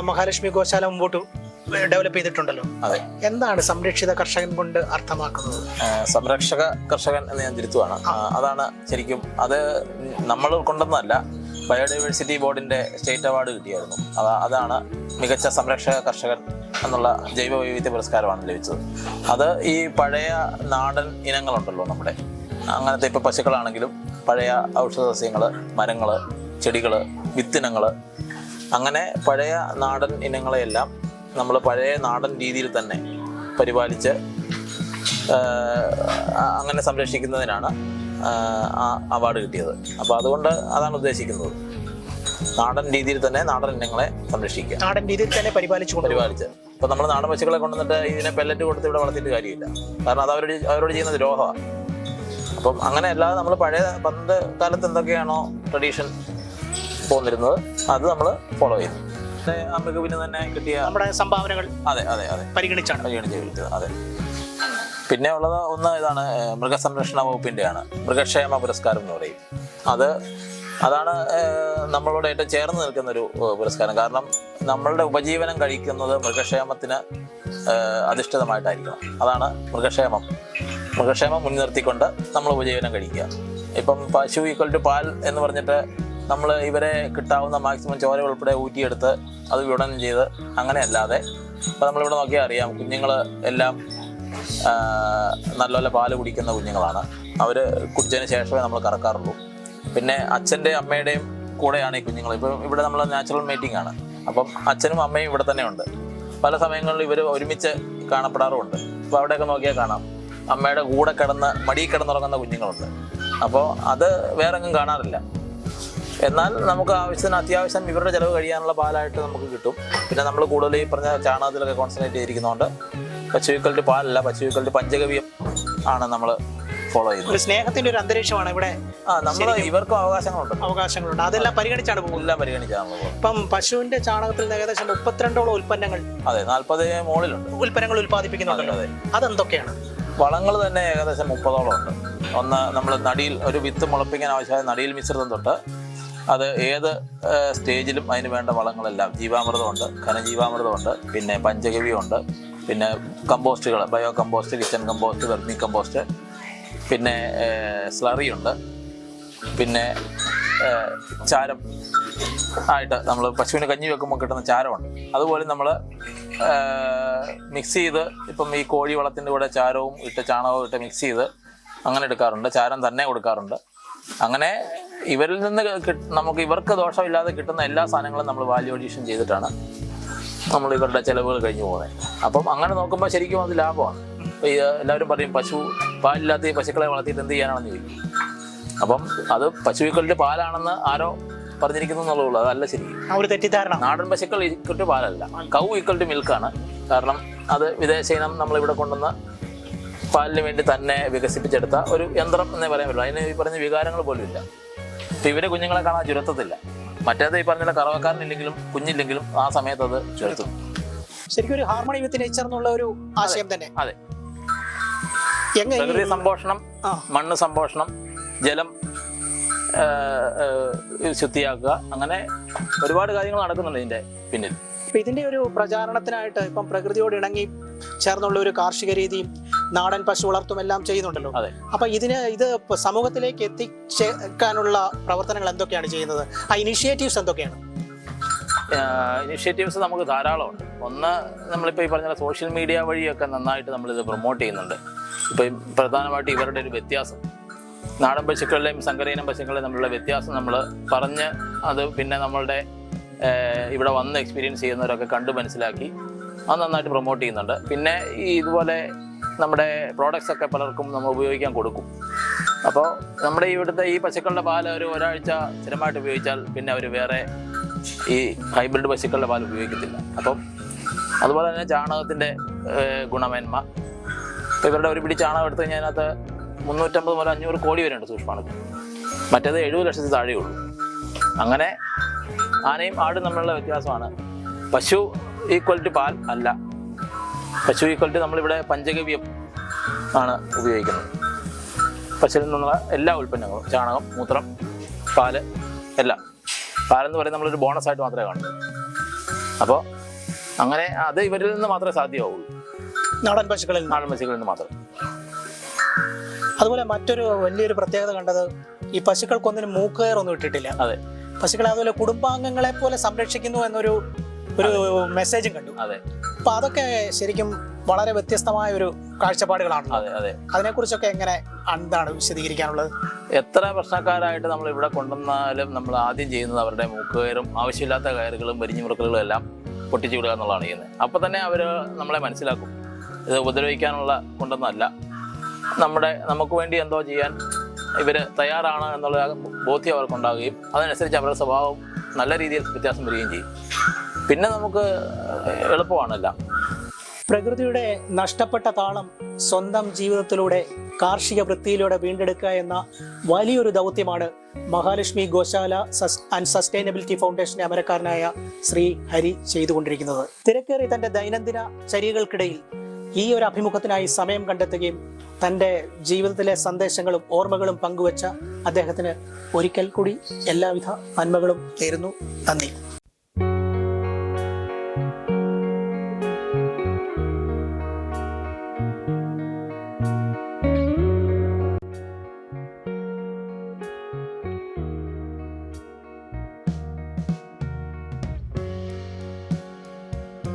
മഹാലക്ഷ്മി ഗോശാല മുമ്പോട്ട് ഡെവലപ്പ് ചെയ്തിട്ടുണ്ടല്ലോ. അതെ. എന്താണ് സംരക്ഷിത കർഷകൻ കൊണ്ട് അർത്ഥമാക്കുന്നത്? സംരക്ഷക കർഷകൻ എന്ന് ഞാൻ തിരുത്തുവാണ്. അതാണ് ശരിക്കും. അത് നമ്മൾ കൊണ്ടുവന്നതല്ല, ബയോഡൈവേഴ്സിറ്റി ബോർഡിന്റെ സ്റ്റേറ്റ് അവാർഡ് കിട്ടിയായിരുന്നു. അതാണ് മികച്ച സംരക്ഷക കർഷകൻ എന്നുള്ള ജൈവ വൈവിധ്യ പുരസ്കാരമാണ് ലഭിച്ചത്. അത് ഈ പഴയ നാടൻ ഇനങ്ങളുണ്ടല്ലോ നമ്മുടെ, അങ്ങനത്തെ ഇപ്പോൾ പശുക്കളാണെങ്കിലും പഴയ ഔഷധ സസ്യങ്ങൾ, മരങ്ങൾ, ചെടികൾ, വിത്തിനങ്ങൾ, അങ്ങനെ പഴയ നാടൻ ഇനങ്ങളെയെല്ലാം നമ്മൾ പഴയ നാടൻ രീതിയിൽ തന്നെ പരിപാലിച്ച് അങ്ങനെ സംരക്ഷിക്കുന്നതിനാണ് ആ അവാർഡ് കിട്ടിയത്. അപ്പോൾ അതുകൊണ്ട് അതാണ് ഉദ്ദേശിക്കുന്നത്, നാടൻ രീതിയിൽ തന്നെ നാടൻ ഇനങ്ങളെ സംരക്ഷിക്കുക, നാടൻ രീതിയിൽ തന്നെ പരിപാലിച്ച്. ഇപ്പം നമ്മൾ നാടൻ പശുക്കളെ കൊണ്ടുവന്നിട്ട് ഇതിനെ പെല്ലറ്റ് കൊടുത്ത് ഇവിടെ വളർത്തിയിട്ട് കാര്യമില്ല. കാരണം അത് അവരോട് ചെയ്യുന്നത് ദ്രോഹമാണ്. അപ്പം അങ്ങനെ അല്ലാതെ നമ്മൾ പഴയ പണ്ട് കാലത്ത് എന്തൊക്കെയാണോ ട്രഡീഷൻ പോന്നിരുന്നത് അത് നമ്മൾ ഫോളോ ചെയ്യുന്നു. ആ മികവിന് തന്നെ കിട്ടിയ നമ്മുടെ സംഭാവനകൾ അതെ പരിഗണിച്ച് വിളിച്ചത്. അതെ. പിന്നെ ഉള്ളത് ഒന്ന് ഇതാണ്, മൃഗസംരക്ഷണ വകുപ്പിൻ്റെയാണ് മൃഗക്ഷേമ പുരസ്കാരം എന്ന് പറയും. അതാണ് നമ്മളോട് ഏറ്റവും ചേർന്ന് നിൽക്കുന്നൊരു പുരസ്കാരം. കാരണം നമ്മളുടെ ഉപജീവനം കഴിക്കുന്നത് മൃഗക്ഷേമത്തിന് അധിഷ്ഠിതമായിട്ടായിരിക്കണം. അതാണ് മൃഗക്ഷേമം മുൻനിർത്തിക്കൊണ്ട് നമ്മൾ ഉപജീവനം കഴിക്കുക. ഇപ്പം പശു ഈക്വൽ ടു പാൽ എന്ന് പറഞ്ഞിട്ട് നമ്മൾ ഇവരെ കിട്ടാവുന്ന മാക്സിമം ചോര ഉൾപ്പെടെ ഊറ്റിയെടുത്ത് അത് വിടണം ചെയ്ത് അങ്ങനെയല്ലാതെ ഇപ്പം നമ്മളിവിടെ നോക്കിയാൽ അറിയാം കുഞ്ഞുങ്ങൾ എല്ലാം നല്ലപോലെ പാല് കുടിക്കുന്ന കുഞ്ഞുങ്ങളാണ്. അവർ കുടിച്ചതിന് ശേഷമേ നമ്മൾ കറക്കാറുള്ളൂ. പിന്നെ അച്ഛൻ്റെയും അമ്മയുടെയും കൂടെയാണ് ഈ കുഞ്ഞുങ്ങൾ. ഇപ്പം ഇവിടെ നമ്മൾ നാച്ചുറൽ മീറ്റിംഗ് ആണ്. അപ്പം അച്ഛനും അമ്മയും ഇവിടെ തന്നെ ഉണ്ട്. പല സമയങ്ങളിൽ ഇവർ ഒരുമിച്ച് കാണപ്പെടാറുമുണ്ട്. അപ്പോൾ അവിടെയൊക്കെ നോക്കിയാൽ കാണാം അമ്മയുടെ കൂടെ മടിയിൽ കിടന്നുറങ്ങുന്ന കുഞ്ഞുങ്ങളുണ്ട്. അപ്പോൾ അത് വേറെ എങ്ങും കാണാറില്ല. എന്നാൽ നമുക്ക് അത്യാവശ്യം ഇവരുടെ ചിലവ് കഴിയാനുള്ള പാലായിട്ട് നമുക്ക് കിട്ടും. പിന്നെ നമ്മൾ കൂടുതൽ ഈ പറഞ്ഞ ചാണകത്തിലൊക്കെ കോൺസെൻട്രേറ്റ് ചെയ്തിരിക്കുന്നതുകൊണ്ട് പശു ഈക്വൽ ടു പാലല്ല, പശു ഈക്വൽ ടു പഞ്ചഗവ്യം ആണ് നമ്മൾ ഫോളോ ചെയ്യുന്നത്. ഒരു സ്നേഹത്തിന്റെ ഒരു അന്തരീക്ഷമാണ് ഇവിടെ. നമ്മൾ ഇവർക്കും അവകാശങ്ങളുണ്ട്. അതെല്ലാം പരിഗണിച്ചാണ് പോകുന്നത്. എല്ലാം പരിഗണിച്ചാണ് പോകുന്നത്. ഇപ്പം പശുവിന്റെ ചാണകത്തിൽ നിന്ന് ഏകദേശം 32ഓളം ഉൽപ്പന്നങ്ങൾ, അതെ 40 മുകളിലുണ്ട് ഉൽപ്പന്നങ്ങൾ ഉൽപ്പാദിപ്പിക്കുന്നുണ്ടല്ലോ. അതെന്തൊക്കെയാണ്? വളങ്ങൾ തന്നെ ഏകദേശം 30ഓളം ഉണ്ട്. ഒന്ന് നമ്മൾ നടിയിൽ ഒരു വിത്ത് മുളപ്പിക്കാൻ ആവശ്യമായ നടിയിൽ മിശ്രിതം തൊട്ട് അത് ഏത് സ്റ്റേജിലും അതിന് വേണ്ട വളങ്ങളെല്ലാം, ജീവാമൃതമുണ്ട്, ഘനജീവാമൃതമുണ്ട്, പിന്നെ പഞ്ചഗവ്യമുണ്ട്, പിന്നെ കമ്പോസ്റ്റുകൾ, bio compost, kitchen compost, vermi compost, പിന്നെ സ്ലറിയുണ്ട്, പിന്നെ ചാരം ആയിട്ട് നമ്മൾ പശുവിന് കഞ്ഞി വെക്കുമ്പോൾ കിട്ടുന്ന ചാരമുണ്ട്. അതുപോലെ നമ്മൾ മിക്സ് ചെയ്ത് ഇപ്പം ഈ കോഴി വളത്തിൻ്റെ കൂടെ ചാരവും ഇട്ട് ചാണകവും ഇട്ട് മിക്സ് ചെയ്ത് അങ്ങനെ എടുക്കാറുണ്ട്. ചാരം തന്നെ കൊടുക്കാറുണ്ട്. അങ്ങനെ ഇവരിൽ നിന്ന് നമുക്ക് ഇവർക്ക് ദോഷമില്ലാതെ കിട്ടുന്ന എല്ലാ സാധനങ്ങളും നമ്മൾ വാല്യൂ അഡീഷൻ ചെയ്തിട്ടാണ് നമ്മൾ ഇവരുടെ ചിലവുകൾ കഴിഞ്ഞു പോകുന്നത്. അപ്പം അങ്ങനെ നോക്കുമ്പോൾ ശരിക്കും അത് ലാഭമാണ്. അപ്പോൾ എല്ലാവരും പറയും പശു പാലില്ലാത്ത ഈ പശുക്കളെ വളർത്തിയിട്ട് എന്ത് ചെയ്യാനാണെന്ന് ചോദിക്കും. അപ്പം അത് പശു ഈക്വൽ ടു പാലാണെന്ന് ആരോ പറഞ്ഞിരിക്കുന്നു എന്നുള്ളൂ. അതല്ല ശരിക്കും ഒരു തെറ്റിദ്ധാരണ. നാടൻ പശുക്കൾ ഈക്വൽ ടു പാലല്ല, കൗ ഈക്വൽ ടു മിൽക്കാണ്. കാരണം അത് വിദേശ ഇനം നമ്മളിവിടെ കൊണ്ടുവന്ന് പാലിന് വേണ്ടി തന്നെ വികസിപ്പിച്ചെടുത്ത ഒരു യന്ത്രം എന്നേ പറയാൻ പറ്റുള്ളൂ. അതിന് ഈ പറഞ്ഞ വികാരങ്ങൾ പോലും ഇല്ല. ഇപ്പം ഇവരെ കുഞ്ഞുങ്ങളെ കാണാൻ ചുരത്തത്തില്ല. മറ്റേത് ഈ പറഞ്ഞ കറവക്കാരനില്ലെങ്കിലും കുഞ്ഞില്ലെങ്കിലും ആ സമയത്ത് അത് ചുരത്തും. ശരിക്കും ഒരു ഹാർമണി വിത്ത് നേച്ചർ എന്നുള്ള ഒരു ആശയം തന്നെ. അതെ, പ്രകൃതി സംപോഷണം, മണ്ണ് സംപോഷണം, ജലം ശുദ്ധിയാക്കുക, അങ്ങനെ ഒരുപാട് കാര്യങ്ങൾ നടക്കുന്നുണ്ട് ഇതിന്റെ പിന്നിൽ. ഇതിന്റെ ഒരു പ്രചാരണത്തിനായിട്ട് ഇപ്പം പ്രകൃതിയോട് ഇണങ്ങി ചേർന്നുള്ള ഒരു കാർഷിക രീതിയും നാടൻ പശു വളർത്തും എല്ലാം ചെയ്യുന്നുണ്ടല്ലോ. അപ്പൊ ഇത് സമൂഹത്തിലേക്ക് എത്തിച്ചേക്കാനുള്ള പ്രവർത്തനങ്ങൾ എന്തൊക്കെയാണ് ചെയ്യുന്നത്? ആ ഇനിഷ്യേറ്റീവ്സ് എന്തൊക്കെയാണ്? ഇനിഷ്യേറ്റീവ്സ് നമുക്ക് ധാരാളമുണ്ട്. ഒന്ന്, നമ്മളിപ്പോൾ ഈ പറഞ്ഞ സോഷ്യൽ മീഡിയ വഴിയൊക്കെ നന്നായിട്ട് നമ്മളിത് പ്രൊമോട്ട് ചെയ്യുന്നുണ്ട്. ഇപ്പം പ്രധാനമായിട്ട് ഇവരുടെ ഒരു വ്യത്യാസം, നാടൻ പശുക്കളുടെയും സങ്കരയിനം പശുക്കളുടെയും തമ്മിലുള്ള വ്യത്യാസം നമ്മൾ പറഞ്ഞ് അത് പിന്നെ നമ്മളുടെ ഇവിടെ വന്ന് എക്സ്പീരിയൻസ് ചെയ്യുന്നവരൊക്കെ കണ്ടു മനസ്സിലാക്കി അത് നന്നായിട്ട് പ്രൊമോട്ട് ചെയ്യുന്നുണ്ട്. പിന്നെ ഈ ഇതുപോലെ നമ്മുടെ പ്രോഡക്റ്റ്സ് ഒക്കെ പലർക്കും നമ്മൾ ഉപയോഗിക്കാൻ കൊടുക്കും. അപ്പോൾ നമ്മുടെ ഇവിടുത്തെ ഈ പശുക്കളുടെ പാല് ഒരാഴ്ച സ്ഥിരമായിട്ട് ഉപയോഗിച്ചാൽ പിന്നെ അവർ വേറെ ഈ ഹൈബ്രിഡ് പശുക്കളുടെ പാൽ ഉപയോഗിക്കത്തില്ല. അപ്പം അതുപോലെ തന്നെ ചാണകത്തിൻ്റെ ഗുണമേന്മ, ഇപ്പോൾ ഇവരുടെ ഒരു പിടി ചാണകം എടുത്തു കഴിഞ്ഞാൽ അതിനകത്ത് 350 മുതൽ 500 കോടി വരെയുണ്ട് സൂക്ഷ്മാണുക്കൾ. മറ്റേത് 70 ലക്ഷത്തിൽ താഴെയുള്ളൂ. അങ്ങനെ ആനയും ആടും തമ്മിലുള്ള വ്യത്യാസമാണ്. പശു ഈക്വൽ ടു പാൽ അല്ല, പശു ഈക്വൽ ടു നമ്മളിവിടെ പഞ്ചഗവ്യം ആണ് ഉപയോഗിക്കുന്നത്. പശുവിൽ നിന്നുള്ള എല്ലാ ഉൽപ്പന്നങ്ങളും, ചാണകം, മൂത്രം, പാല്, എല്ലാം. പാലെന്ന് പറയുന്നത് നമ്മളൊരു ബോണസായിട്ട് മാത്രമേ കാണൂ. അപ്പോൾ അങ്ങനെ അത് ഇവരിൽ നിന്ന് മാത്രമേ സാധ്യമാവുള്ളൂ, നാടൻ പശുക്കളിൽ നിന്ന് മാത്രം. അതുപോലെ മറ്റൊരു വലിയൊരു പ്രത്യേകത കണ്ടത്, ഈ പശുക്കൾക്കൊന്നിനും മൂക്കുകയറൊന്നും ഇട്ടിട്ടില്ല. അതെ, പശുക്കളെ അതുപോലെ കുടുംബാംഗങ്ങളെ പോലെ സംരക്ഷിക്കുന്നു എന്നൊരു മെസ്സേജും കണ്ടു. അതെ, അപ്പൊ അതൊക്കെ ശരിക്കും വളരെ വ്യത്യസ്തമായ ഒരു കാഴ്ചപ്പാടുകളാണ്. അതെ, അതിനെക്കുറിച്ചൊക്കെ എന്താണ് വിശദീകരിക്കാനുള്ളത്? എത്ര പ്രശ്നക്കാരായിട്ട് നമ്മൾ ഇവിടെ കൊണ്ടുവന്നാലും നമ്മൾ ആദ്യം ചെയ്യുന്നത് അവരുടെ മൂക്കുകയറും ആവശ്യമില്ലാത്ത കയറുകളും വരിഞ്ഞുമുറുക്കലുകളും എല്ലാം പൊട്ടിച്ചു വിടുക എന്നുള്ളതാണ് ചെയ്യുന്നത്. അപ്പോൾ തന്നെ അവർ നമ്മളെ മനസ്സിലാക്കും ഇത് ഉപദ്രവിക്കാനുള്ള കൊണ്ടൊന്നുമല്ല, നമുക്ക് വേണ്ടി എന്തോ ചെയ്യാൻ ഇവർ തയ്യാറാണ് എന്നുള്ള ബോധ്യം അവർക്കുണ്ടാവുകയും അതനുസരിച്ച് അവരുടെ സ്വഭാവം നല്ല രീതിയിൽ വ്യത്യാസം വരികയും ചെയ്യും. പിന്നെ നമുക്ക് എളുപ്പമാണെല്ലാം. പ്രകൃതിയുടെ നഷ്ടപ്പെട്ട താളം സ്വന്തം ജീവിതത്തിലൂടെ കാർഷിക വൃത്തിയിലൂടെ വീണ്ടെടുക്കുക എന്ന വലിയൊരു ദൗത്യമാണ് മഹാലക്ഷ്മി ഗോശാല ആൻഡ് സസ്റ്റൈനബിലിറ്റി ഫൗണ്ടേഷന്റെ അമരക്കാരനായ ശ്രീ ഹരി ചെയ്തുകൊണ്ടിരിക്കുന്നത്. തിരക്കേറി തന്റെ ദൈനംദിന ചര്യകൾക്കിടയിൽ ഈ ഒരു അഭിമുഖത്തിനായി സമയം കണ്ടെത്തുകയും തൻ്റെ ജീവിതത്തിലെ സന്ദേശങ്ങളും ഓർമ്മകളും പങ്കുവച്ച അദ്ദേഹത്തിന് ഒരിക്കൽ കൂടി എല്ലാവിധ നന്മകളും നേരുന്നു. നന്ദി.